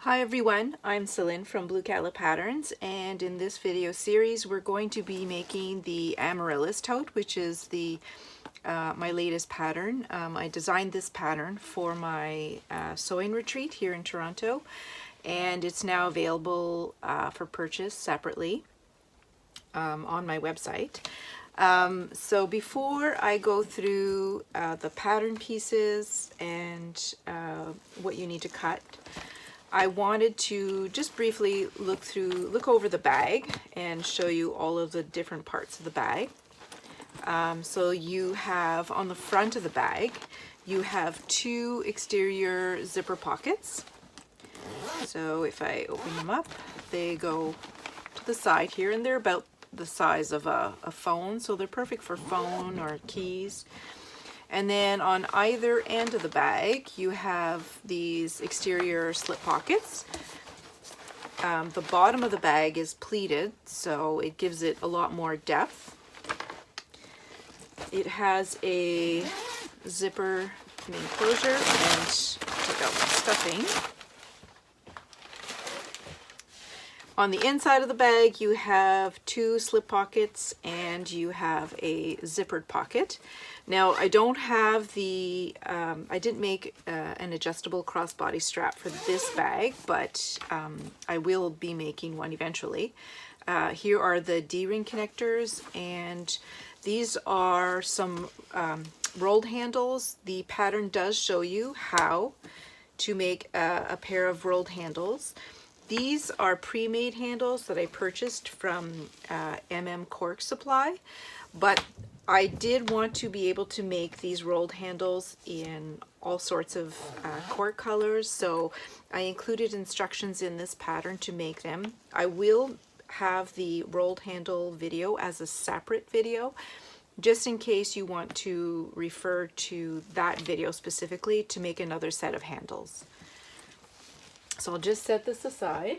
Hi everyone, I'm Celine from Blue Calla Patterns, and in this video series we're going to be making the Amaryllis Tote, which is the my latest pattern. I designed this pattern for my sewing retreat here in Toronto, and it's now available for purchase separately on my website. So before I go through the pattern pieces and what you need to cut, I wanted to just briefly look over the bag and show you all of the different parts of the bag. So you have on the front of the bag, you have two exterior zipper pockets. So if I open them up, they go to the side here, and they're about the size of a phone, so they're perfect for phone or keys. And then on either end of the bag, you have these exterior slip pockets. The bottom of the bag is pleated, so it gives it a lot more depth. It has a zipper main closure, and take out my stuffing. On the inside of the bag, you have two slip pockets and you have a zippered pocket. Now, I don't have the, I didn't make an adjustable crossbody strap for this bag, but I will be making one eventually. Here are the D-ring connectors, and these are some rolled handles. The pattern does show you how to make a pair of rolled handles. These are pre-made handles that I purchased from Cork Supply, but I did want to be able to make these rolled handles in all sorts of cork colors, so I included instructions in this pattern to make them. I will have the rolled handle video as a separate video, just in case you want to refer to that video specifically to make another set of handles. So I'll just set this aside.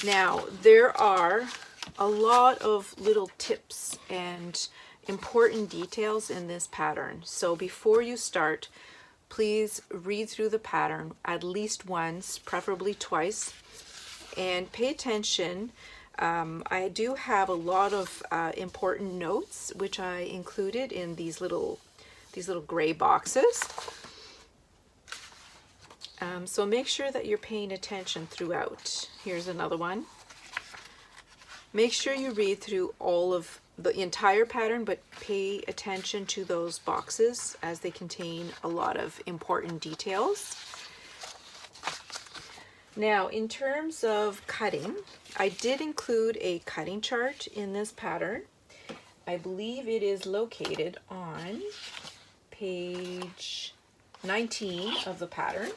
Now, there are a lot of little tips and important details in this pattern. So before you start, please read through the pattern at least once, preferably twice, and pay attention. I do have a lot of important notes which I included in these little gray boxes. So make sure that you're paying attention throughout. Here's another one. Make sure you read through all of the entire pattern, but pay attention to those boxes as they contain a lot of important details. Now, in terms of cutting, I did include a cutting chart in this pattern. I believe it is located on page 19 of the pattern.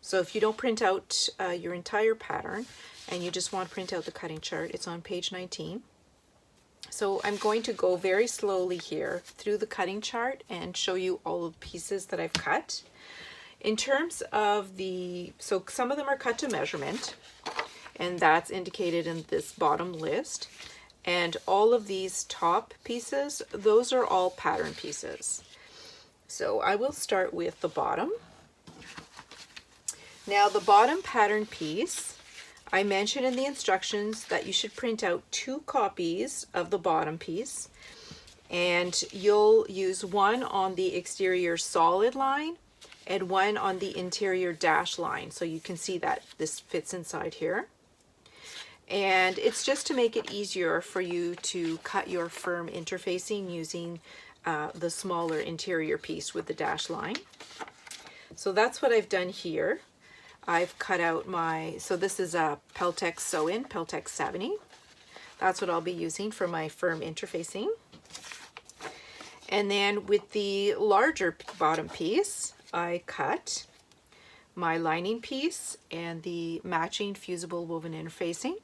So if you don't print out your entire pattern and you just want to print out the cutting chart, it's on page 19. So I'm going to go very slowly here through the cutting chart and show you all of the pieces that I've cut. In terms of so some of them are cut to measurement, and that's indicated in this bottom list. And all of these top pieces, those are all pattern pieces. So I will start with the bottom. Now, the bottom pattern piece, I mentioned in the instructions that you should print out 2 copies of the bottom piece, and you'll use one on the exterior solid line and one on the interior dash line, so you can see that this fits inside here. And it's just to make it easier for you to cut your firm interfacing using the smaller interior piece with the dash line. So that's what I've done here. I've cut out so this is a Peltex Sew-In, Peltex 70. That's what I'll be using for my firm interfacing. And then with the larger bottom piece, I cut my lining piece and the matching fusible woven interfacing.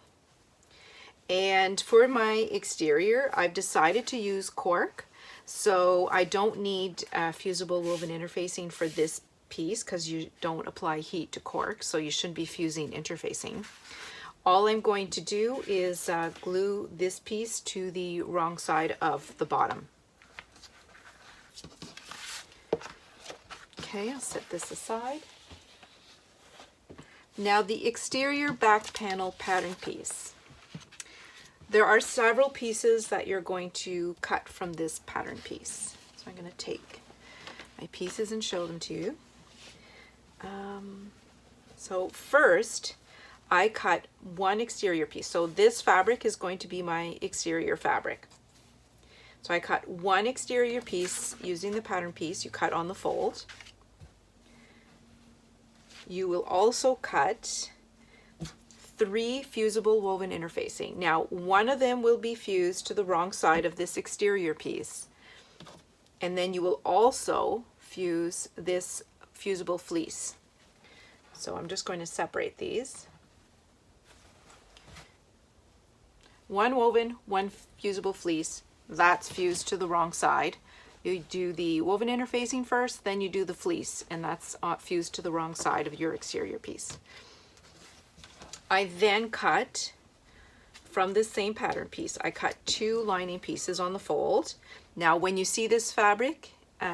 And for my exterior, I've decided to use cork, so I don't need fusible woven interfacing for this piece because you don't apply heat to cork, so you shouldn't be fusing interfacing. All I'm going to do is glue this piece to the wrong side of the bottom. Okay, I'll set this aside. Now the exterior back panel pattern piece. There are several pieces that you're going to cut from this pattern piece. So I'm going to take my pieces and show them to you. So first, I cut one exterior piece. So this fabric is going to be my exterior fabric. So I cut one exterior piece using the pattern piece. You cut on the fold. You will also cut 3 fusible woven interfacing. Now, one of them will be fused to the wrong side of this exterior piece. And then you will also fuse this fusible fleece. So I'm just going to separate these. One woven, one fusible fleece, that's fused to the wrong side. You do the woven interfacing first, then you do the fleece, and that's fused to the wrong side of your exterior piece. I then cut from this same pattern piece, I cut 2 lining pieces on the fold. Now when you see this fabric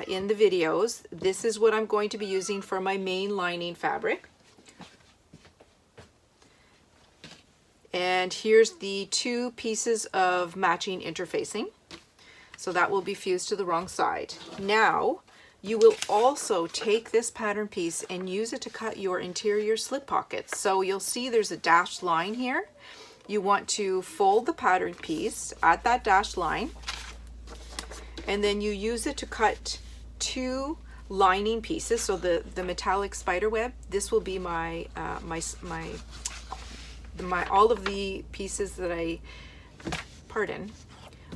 in the videos, this is what I'm going to be using for my main lining fabric. And here's the 2 pieces of matching interfacing. So that will be fused to the wrong side. Now, you will also take this pattern piece and use it to cut your interior slip pockets. So you'll see there's a dashed line here. You want to fold the pattern piece at that dashed line, and then you use it to cut 2 lining pieces. So the metallic spider web, this will be my all of the pieces that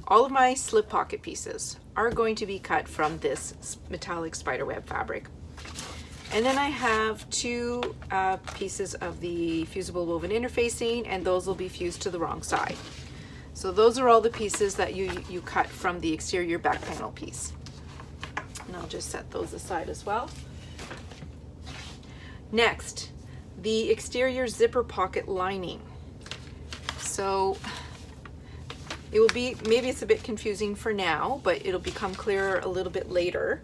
all of my slip pocket pieces are going to be cut from this metallic spiderweb fabric. And then I have 2 pieces of the fusible woven interfacing, and those will be fused to the wrong side. So those are all the pieces that you cut from the exterior back panel piece. And I'll just set those aside as well. Next, the exterior zipper pocket lining. So it will be, maybe it's a bit confusing for now, but it'll become clearer a little bit later.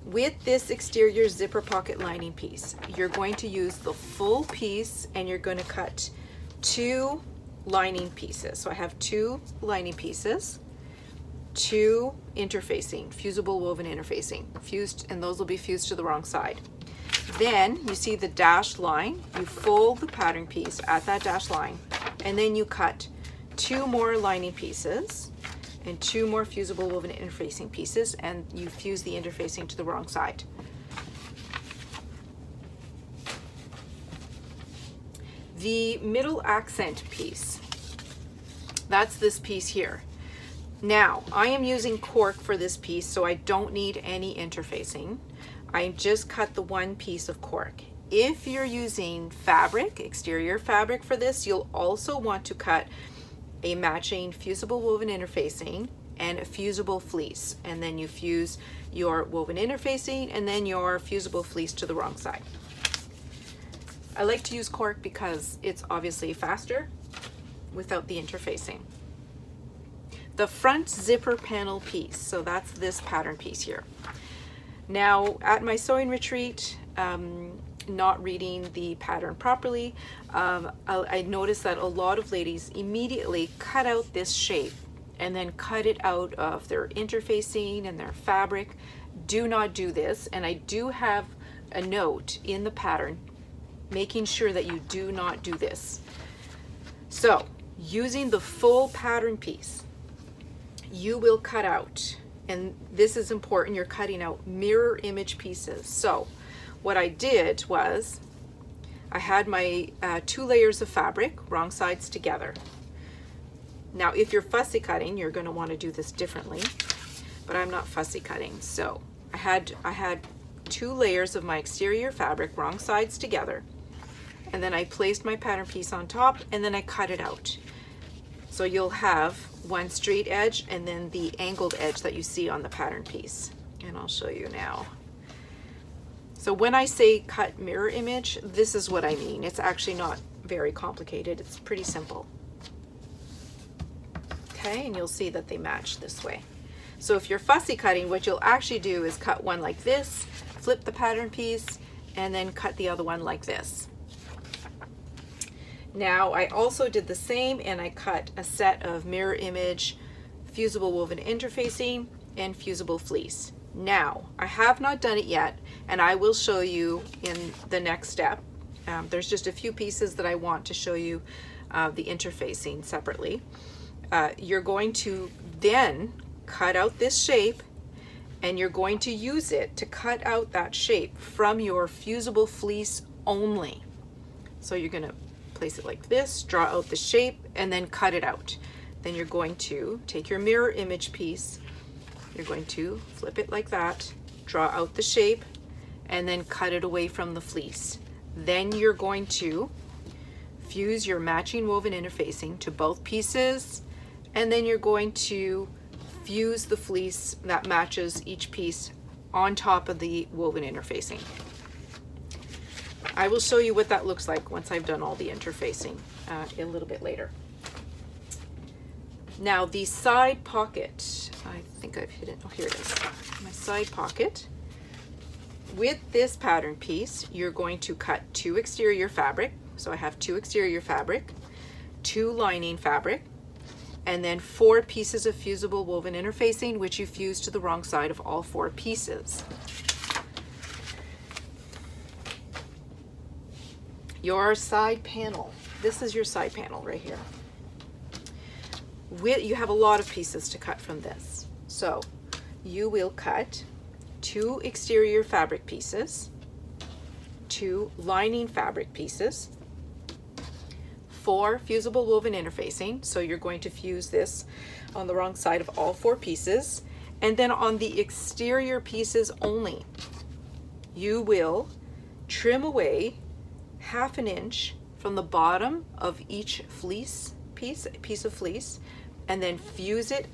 With this exterior zipper pocket lining piece, you're going to use the full piece and you're going to cut 2 lining pieces. So I have 2 lining pieces, 2 interfacing, fusible woven interfacing, fused, and those will be fused to the wrong side. Then you see the dashed line, you fold the pattern piece at that dashed line, and then you cut 2 more lining pieces and 2 more fusible woven interfacing pieces, and you fuse the interfacing to the wrong side. The middle accent piece, that's this piece here. Now, I am using cork for this piece, so I don't need any interfacing. I just cut the 1 piece of cork. If you're using fabric, exterior fabric for this, you'll also want to cut a matching fusible woven interfacing and a fusible fleece, and then you fuse your woven interfacing and then your fusible fleece to the wrong side. I like to use cork because it's obviously faster without the interfacing. The front zipper panel piece, so that's this pattern piece here. Now at my sewing retreat, not reading the pattern properly, I noticed that a lot of ladies immediately cut out this shape and then cut it out of their interfacing and their fabric. Do not do this, and I do have a note in the pattern making sure that you do not do this. So using the full pattern piece, you will cut out, and this is important, you're cutting out mirror image pieces. So what I did was I had my 2 layers of fabric, wrong sides together. Now if you're fussy cutting, you're going to want to do this differently, but I'm not fussy cutting. So I had 2 layers of my exterior fabric, wrong sides together, and then I placed my pattern piece on top, and then I cut it out. So you'll have one straight edge and then the angled edge that you see on the pattern piece. And I'll show you now. So when I say cut mirror image, this is what I mean. It's actually not very complicated. It's pretty simple. Okay, and you'll see that they match this way. So if you're fussy cutting, what you'll actually do is cut one like this, flip the pattern piece and then cut the other one like this. Now I also did the same, and I cut a set of mirror image fusible woven interfacing and fusible fleece. Now I have not done it yet, and I will show you in the next step. There's just a few pieces that I want to show you the interfacing separately. You're going to then cut out this shape, and you're going to use it to cut out that shape from your fusible fleece only. So you're going to place it like this, draw out the shape, and then cut it out. Then you're going to take your mirror image piece, you're going to flip it like that, draw out the shape, and then cut it away from the fleece. Then you're going to fuse your matching woven interfacing to both pieces, and then you're going to fuse the fleece that matches each piece on top of the woven interfacing. I will show you what that looks like once I've done all the interfacing a little bit later. Now the side pocket, I think I've hit it, oh here it is, my side pocket. With this pattern piece, you're going to cut 2 exterior fabric. So I have 2 exterior fabric, 2 lining fabric, and then 4 pieces of fusible woven interfacing, which you fuse to the wrong side of all 4 pieces. Your side panel. This is your side panel right here. You have a lot of pieces to cut from this. So you will cut 2 exterior fabric pieces, 2 lining fabric pieces, 4 fusible woven interfacing. So you're going to fuse this on the wrong side of all 4 pieces. And then on the exterior pieces only, you will trim away 1/2 inch from the bottom of each piece of fleece, and then fuse it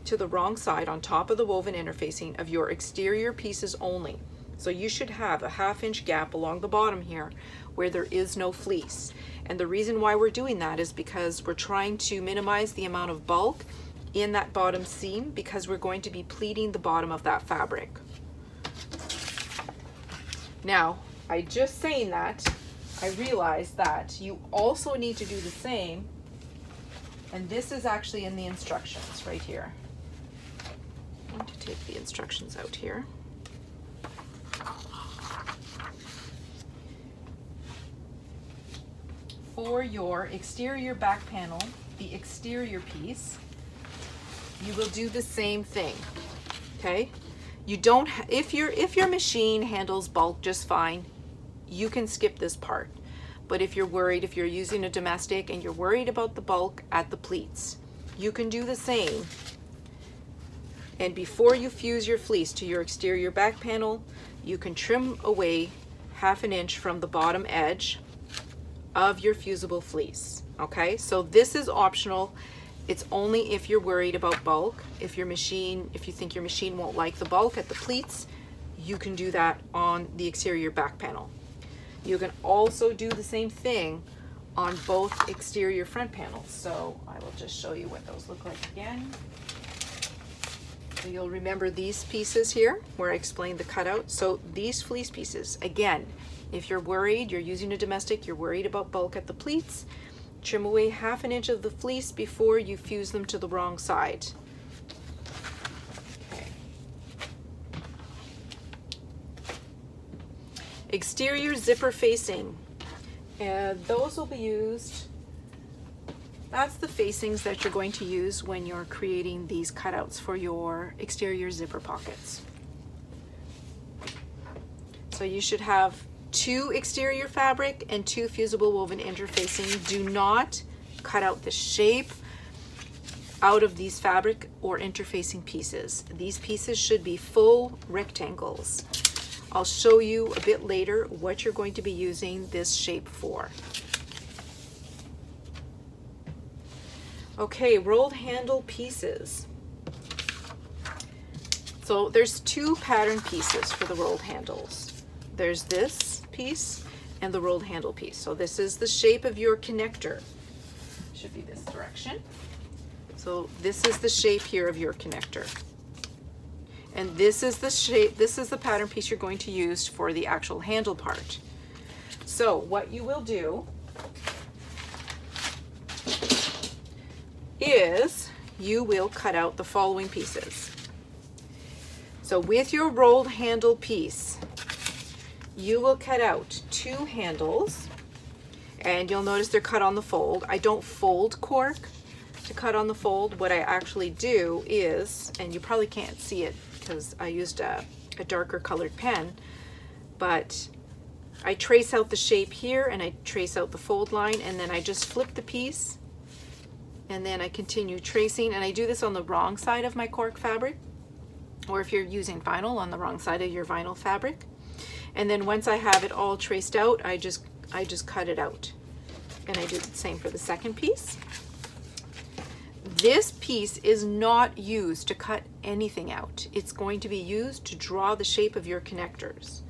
to the wrong side on top of the woven interfacing of your exterior pieces only. So you should have a 1/2 inch gap along the bottom here where there is no fleece. And the reason why we're doing that is because we're trying to minimize the amount of bulk in that bottom seam, because we're going to be pleating the bottom of that fabric. Now, I just saying that, I realized that you also need to do the same, and this is actually in the instructions right here. I'm going to take the instructions out here. For your exterior back panel, the exterior piece, you will do the same thing, okay? You don't, if your machine handles bulk just fine, you can skip this part. But if you're worried, if you're using a domestic and you're worried about the bulk at the pleats, you can do the same. And before you fuse your fleece to your exterior back panel, you can trim away 1/2 inch from the bottom edge of your fusible fleece. Okay, so this is optional. It's only if you're worried about bulk. If you think your machine won't like the bulk at the pleats, you can do that on the exterior back panel. You can also do the same thing on both exterior front panels. So I will just show you what those look like again. So you'll remember these pieces here where I explained the cutout. So these fleece pieces, again, if you're worried, you're using a domestic, you're worried about bulk at the pleats, trim away 1/2 inch of the fleece before you fuse them to the wrong side. Okay. Exterior zipper facing. Those will be used, that's the facings that you're going to use when you're creating these cutouts for your exterior zipper pockets. So you should have 2 exterior fabric and 2 fusible woven interfacing. Do not cut out the shape out of these fabric or interfacing pieces. These pieces should be full rectangles. I'll show you a bit later what you're going to be using this shape for. Okay, rolled handle pieces. So there's 2 pattern pieces for the rolled handles. There's this piece and the rolled handle piece. So this is the shape of your connector. Should be this direction. So this is the shape here of your connector. And this is the shape, this is the pattern piece you're going to use for the actual handle part. So what you will do is you will cut out the following pieces. So with your rolled handle piece, you will cut out 2 handles, and you'll notice they're cut on the fold. I don't fold cork to cut on the fold. What I actually do is, and you probably can't see it because I used a darker colored pen, but I trace out the shape here and I trace out the fold line, and then I just flip the piece and then I continue tracing, and I do this on the wrong side of my cork fabric, or if you're using vinyl, on the wrong side of your vinyl fabric. And then once I have it all traced out, I just cut it out. And I do the same for the second piece. This piece is not used to cut anything out. It's going to be used to draw the shape of your connectors.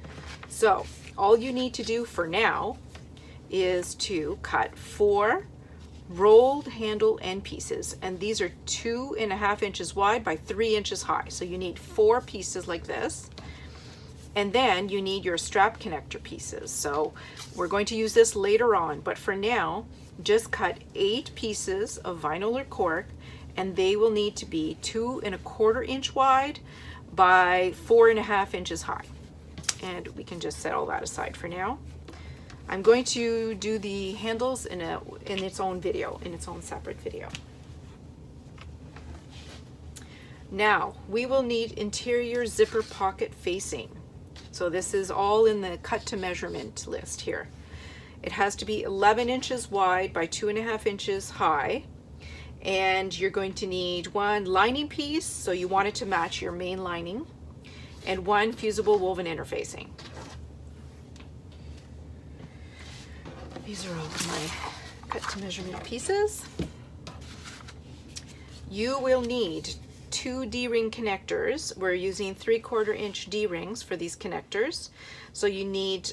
So all you need to do for now is to cut 4 rolled handle end pieces, and these are 2.5 inches wide by 3 inches high. So you need 4 pieces like this, and then you need your strap connector pieces. So we're going to use this later on, but for now just cut 8 pieces of vinyl or cork, and they will need to be 2.25 inch wide by 4.5 inches high. And we can just set all that aside for now. I'm going to do the handles in its own video, in its own separate video. Now, we will need interior zipper pocket facing. So this is all in the cut to measurement list here. It has to be 11 inches wide by 2.5 inches high. And you're going to need 1 lining piece, so you want it to match your main lining, and 1 fusible woven interfacing. These are all of my cut to measurement pieces. You will need 2 D-ring connectors. We're using 3/4 inch D-rings for these connectors. So you need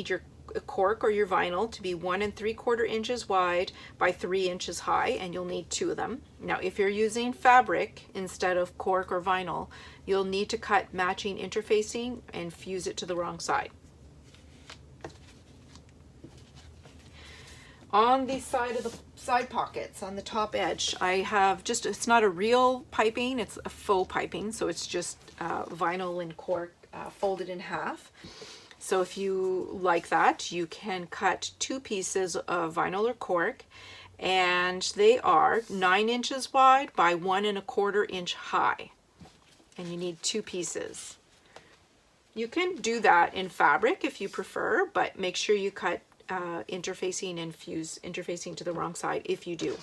your cork or your vinyl to be 1 3/4 inches wide by 3 inches high, and you'll need 2 of them. Now, if you're using fabric instead of cork or vinyl, you'll need to cut matching interfacing and fuse it to the wrong side. On the side of the side pockets, on the top edge, I have just, it's not a real piping, it's a faux piping, so it's just vinyl and cork folded in half. So if you like that, you can cut 2 pieces of vinyl or cork, and they are 9 inches wide by 1 1/4 inch high, and you need 2 pieces. You can do that in fabric if you prefer, but make sure you cut interfacing and fuse interfacing to the wrong side if you do.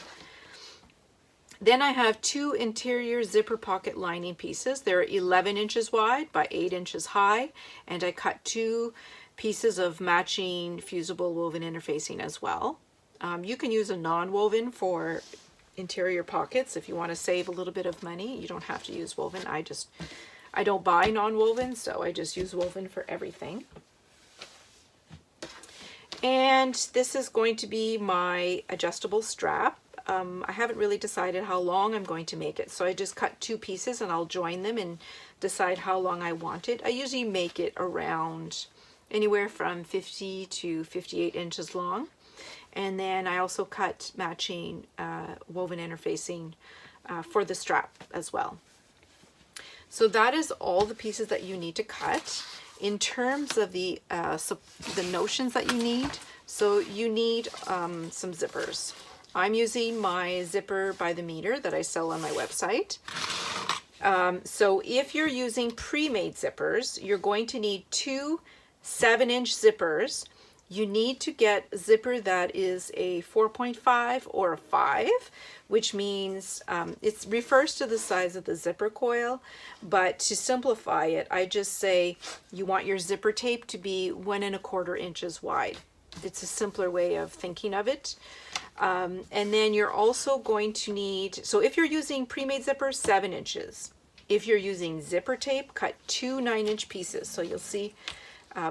Then I have 2 interior zipper pocket lining pieces. They're 11 inches wide by 8 inches high, and I cut 2 pieces of matching fusible woven interfacing as well. You can use a non-woven for interior pockets if you want to save a little bit of money. You don't have to use woven. I don't buy non-woven, so I just use woven for everything. And this is going to be my adjustable strap. I haven't really decided how long I'm going to make it, so I just cut 2 pieces and I'll join them and decide how long I want it. I usually make it around anywhere from 50 to 58 inches long. And then I also cut matching woven interfacing for the strap as well. So that is all the pieces that you need to cut. In terms of the notions that you need, so you need some zippers. I'm using my zipper by the meter that I sell on my website. So if you're using pre-made zippers, you're going to need 2 7-inch zippers. You need to get a zipper that is a 4.5 or a 5, which means it refers to the size of the zipper coil, but to simplify it, I just say you want your zipper tape to be 1 1/4 inches wide. It's a simpler way of thinking of it. And then you're also going to need, so if you're using pre-made zippers, 7 inches. If you're using zipper tape, cut 2 9-inch pieces. So you'll see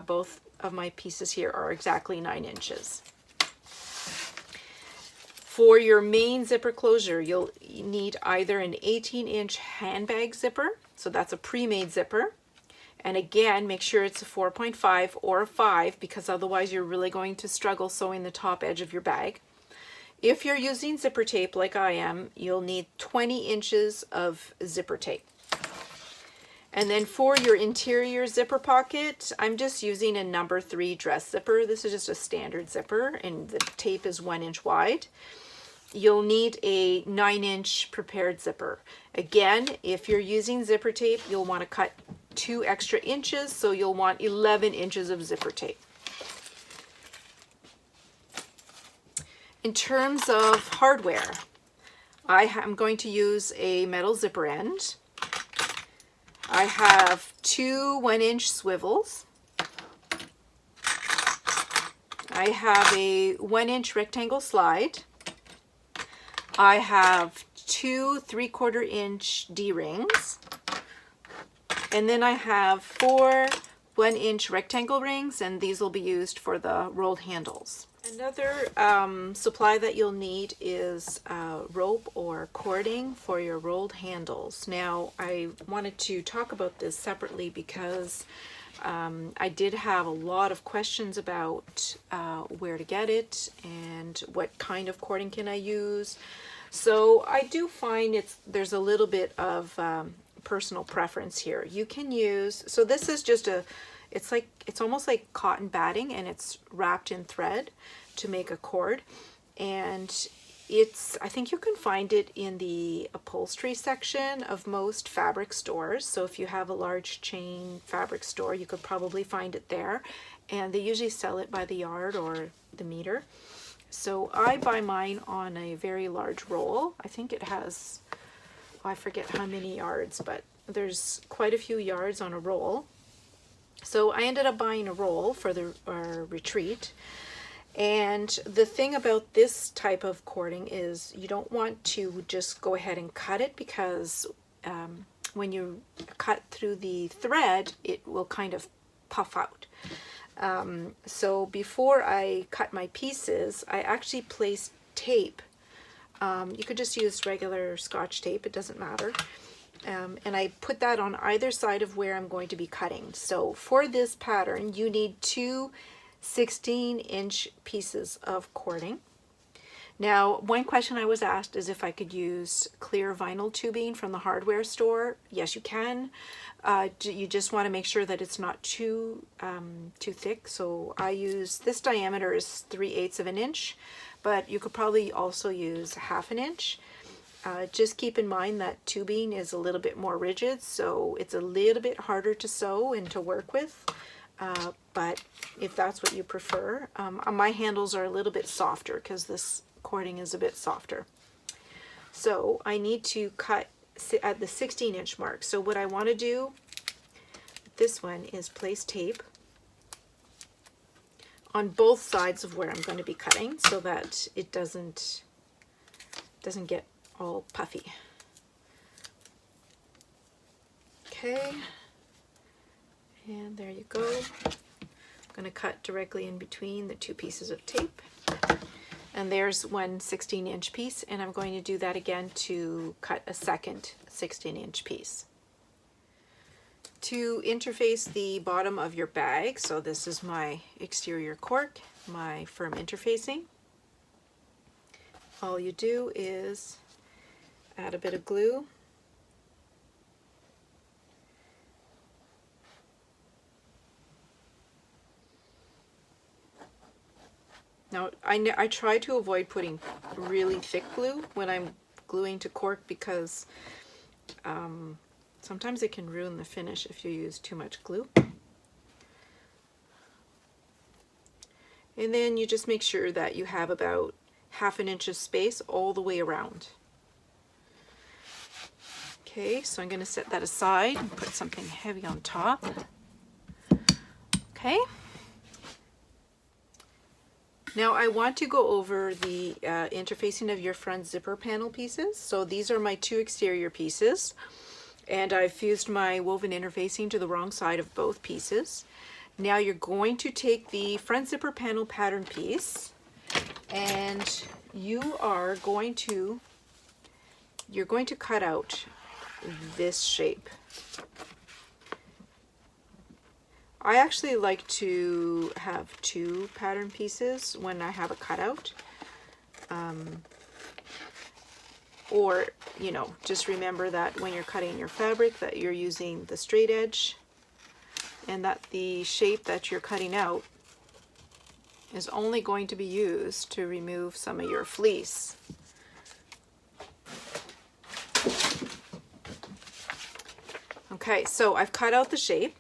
both of my pieces here are exactly 9 inches. For your main zipper closure, you'll need either an 18-inch handbag zipper So that's a pre-made zipper. And again, make sure it's a 4.5 or a 5, because otherwise you're really going to struggle sewing the top edge of your bag. If you're using zipper tape like I am, you'll need 20 inches of zipper tape. And then for your interior zipper pocket, I'm just using a number 3 dress zipper. This is just a standard zipper, and the tape is 1 inch wide. You'll need a 9-inch prepared zipper. Again, if you're using zipper tape, you'll want to cut 2 extra inches, so you'll want 11 inches of zipper tape. In terms of hardware, I am going to use a metal zipper end. I have 2 1-inch swivels. I have a 1-inch rectangle slide. I have 2 3/4-inch D-rings. And then I have 4 1-inch rectangle rings, and these will be used for the rolled handles. Another supply that you'll need is rope or cording for your rolled handles. Now, I wanted to talk about this separately because I did have a lot of questions about where to get it and what kind of cording can I use. So I do find there's a little bit of personal preference here. You can use, so this is just it's almost like cotton batting, and it's wrapped in thread to make a cord. And I think you can find it in the upholstery section of most fabric stores. So if you have a large chain fabric store, you could probably find it there. And they usually sell it by the yard or the meter. So I buy mine on a very large roll. I think it has, I forget how many yards, but there's quite a few yards on a roll. So I ended up buying a roll for our retreat. And the thing about this type of cording is you don't want to just go ahead and cut it, because when you cut through the thread, it will kind of puff out. So before I cut my pieces, I actually placed tape. You could just use regular Scotch tape, it doesn't matter. And I put that on either side of where I'm going to be cutting. So for this pattern, you need 2 16-inch pieces of cording. Now, one question I was asked is if I could use clear vinyl tubing from the hardware store. Yes, you can. You just want to make sure that it's not too thick. So I use, this diameter is 3/8 of an inch, but you could probably also use 1/2 an inch. Just keep in mind that tubing is a little bit more rigid, so it's a little bit harder to sew and to work with. But if that's what you prefer, my handles are a little bit softer because this cording is a bit softer. So I need to cut at the 16-inch mark. So what I want to do, this one, is place tape on both sides of where I'm going to be cutting so that it doesn't get all puffy. Okay, and there you go. I'm going to cut directly in between the 2 pieces of tape. And there's one 16-inch piece, and I'm going to do that again to cut a second 16-inch piece. To interface the bottom of your bag, so this is my exterior cork, my firm interfacing. All you do is add a bit of glue. Now, I try to avoid putting really thick glue when I'm gluing to cork, because sometimes it can ruin the finish if you use too much glue. And then you just make sure that you have about 1/2 an inch of space all the way around. Okay, so I'm going to set that aside and put something heavy on top. Okay. Now I want to go over the interfacing of your front zipper panel pieces. So these are my 2 exterior pieces, and I've fused my woven interfacing to the wrong side of both pieces. Now you're going to take the front zipper panel pattern piece, and you're going to cut out this shape. I actually like to have 2 pattern pieces when I have a cutout. Or, you know, just remember that when you're cutting your fabric that you're using the straight edge, and that the shape that you're cutting out is only going to be used to remove some of your fleece. Okay, so I've cut out the shape.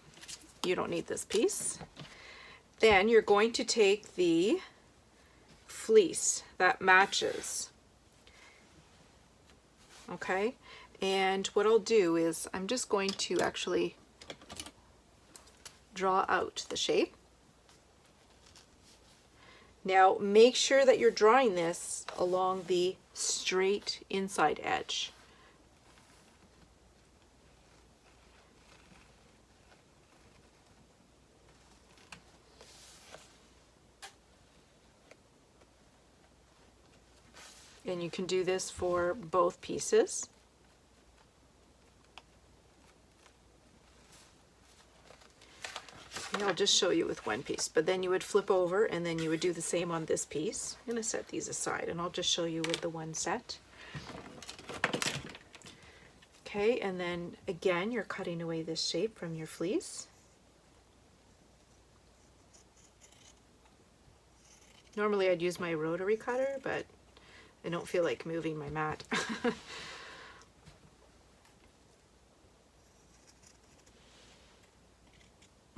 You don't need this piece. Then you're going to take the fleece that matches. Okay, and what I'll do is I'm just going to actually draw out the shape. Now make sure that you're drawing this along the straight inside edge. And you can do this for both pieces. And I'll just show you with one piece, but then you would flip over and then you would do the same on this piece. I'm going to set these aside and I'll just show you with the one set. Okay, and then again you're cutting away this shape from your fleece. Normally I'd use my rotary cutter, but I don't feel like moving my mat.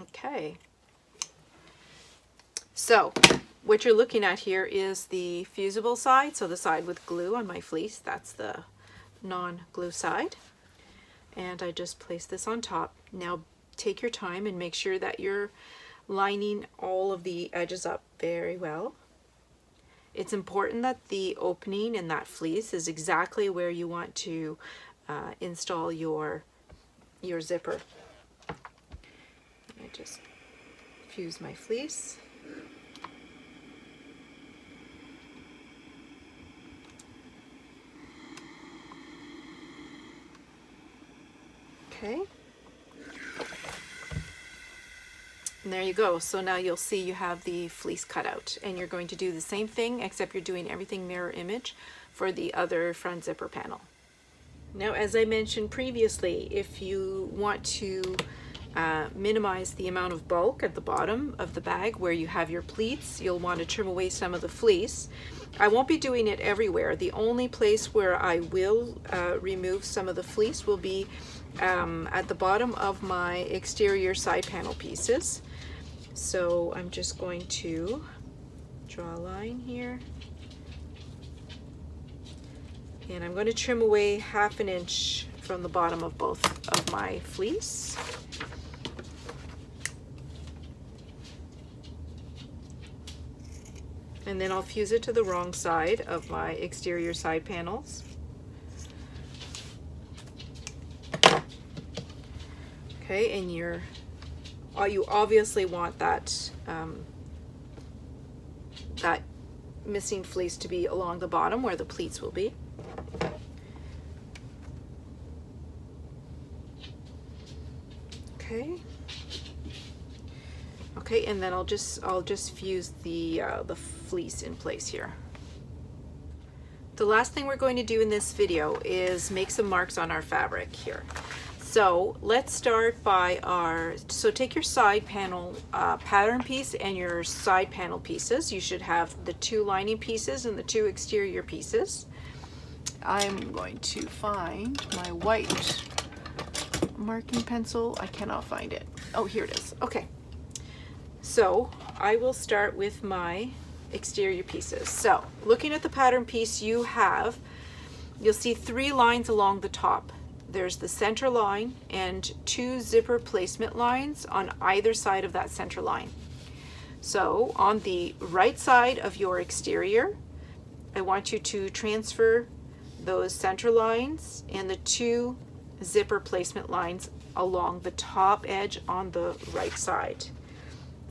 Okay. So what you're looking at here is the fusible side, so the side with glue on my fleece. That's the non-glue side. And I just place this on top. Now take your time and make sure that you're lining all of the edges up very well. It's important that the opening in that fleece is exactly where you want to install your zipper. I just fuse my fleece. Okay. And there you go. So now you'll see you have the fleece cut out, and you're going to do the same thing except you're doing everything mirror image for the other front zipper panel. Now, as I mentioned previously, if you want to minimize the amount of bulk at the bottom of the bag where you have your pleats, you'll want to trim away some of the fleece. I won't be doing it everywhere. The only place where I will remove some of the fleece will be at the bottom of my exterior side panel pieces. So I'm just going to draw a line here, and I'm going to trim away 1/2 inch from the bottom of both of my fleece. And then I'll fuse it to the wrong side of my exterior side panels. Okay, and you obviously want that that missing fleece to be along the bottom where the pleats will be. Okay. Okay, and then I'll just fuse the fleece in place here. The last thing we're going to do in this video is make some marks on our fabric here. So let's start by so take your side panel pattern piece and your side panel pieces. You should have the 2 lining pieces and the 2 exterior pieces. I'm going to find my white marking pencil. I cannot find it. Oh, here it is. Okay. So I will start with my exterior pieces. So looking at the pattern piece, you'll see 3 lines along the top. There's the center line and 2 zipper placement lines on either side of that center line. So on the right side of your exterior, I want you to transfer those center lines and the 2 zipper placement lines along the top edge on the right side.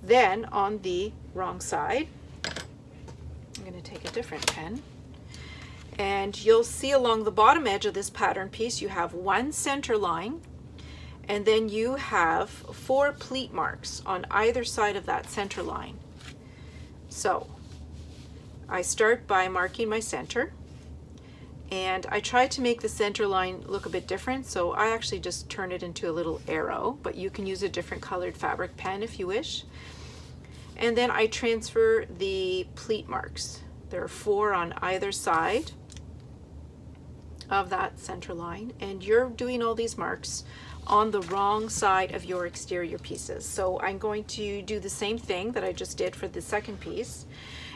Then on the wrong side, I'm going to take a different pen, And you'll see along the bottom edge of this pattern piece, you have one center line, and then you have 4 pleat marks on either side of that center line. So I start by marking my center, and I try to make the center line look a bit different, so I actually just turn it into a little arrow, but you can use a different colored fabric pen if you wish. And then I transfer the pleat marks. There are 4 on either side of that center line, and you're doing all these marks on the wrong side of your exterior pieces. So I'm going to do the same thing that I just did for the second piece.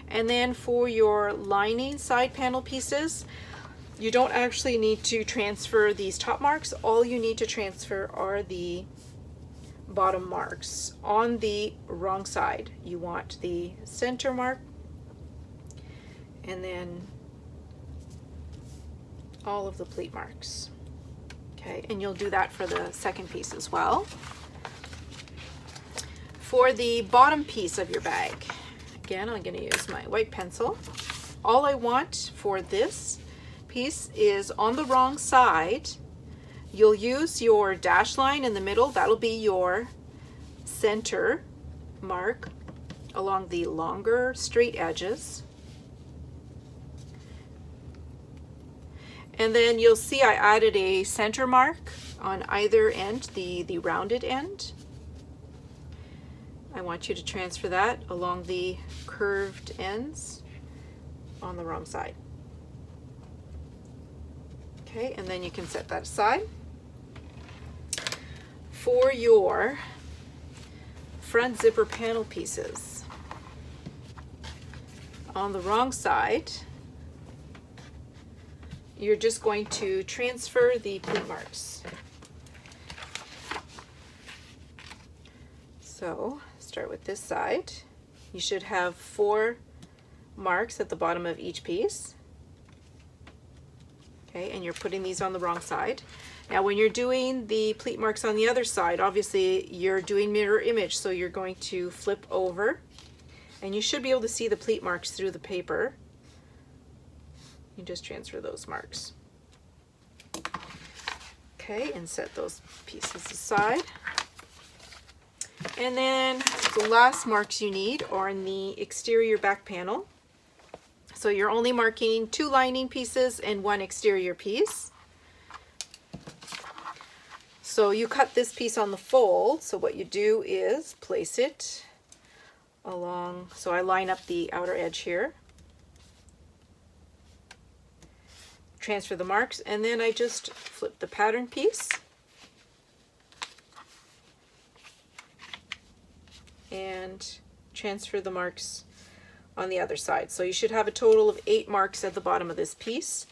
And then for your lining side panel pieces, you don't actually need to transfer these top marks. All you need to transfer are the bottom marks on the wrong side. You want the center mark, and then all of the pleat marks. Okay, and you'll do that for the second piece as well. For the bottom piece of your bag, again, I'm going to use my white pencil. All I want for this piece is on the wrong side, you'll use your dash line in the middle. That'll be your center mark along the longer straight edges. And then you'll see I added a center mark on either end, the rounded end. I want you to transfer that along the curved ends on the wrong side. Okay, and then you can set that aside. For your front zipper panel pieces, on the wrong side, you're just going to transfer the pleat marks. So start with this side. You should have 4 marks at the bottom of each piece. Okay, and you're putting these on the wrong side. Now when you're doing the pleat marks on the other side, obviously you're doing mirror image, so you're going to flip over, and you should be able to see the pleat marks through the paper. You just transfer those marks. Okay, and set those pieces aside. And then the last marks you need are in the exterior back panel. So you're only marking 2 lining pieces and 1 exterior piece. So you cut this piece on the fold. So what you do is place it along. So I line up the outer edge here. Transfer the marks, and then I just flip the pattern piece and transfer the marks on the other side. So you should have a total of 8 marks at the bottom of this piece.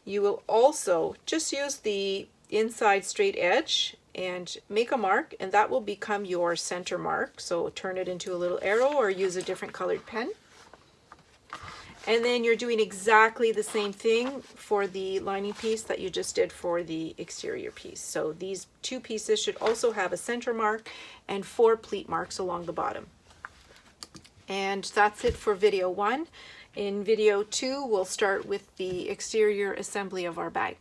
You will also just use the inside straight edge and make a mark, and that will become your center mark. So turn it into a little arrow or use a different colored pen. And then you're doing exactly the same thing for the lining piece that you just did for the exterior piece. So these 2 pieces should also have a center mark and 4 pleat marks along the bottom. And that's it for video 1. In video 2, we'll start with the exterior assembly of our bag.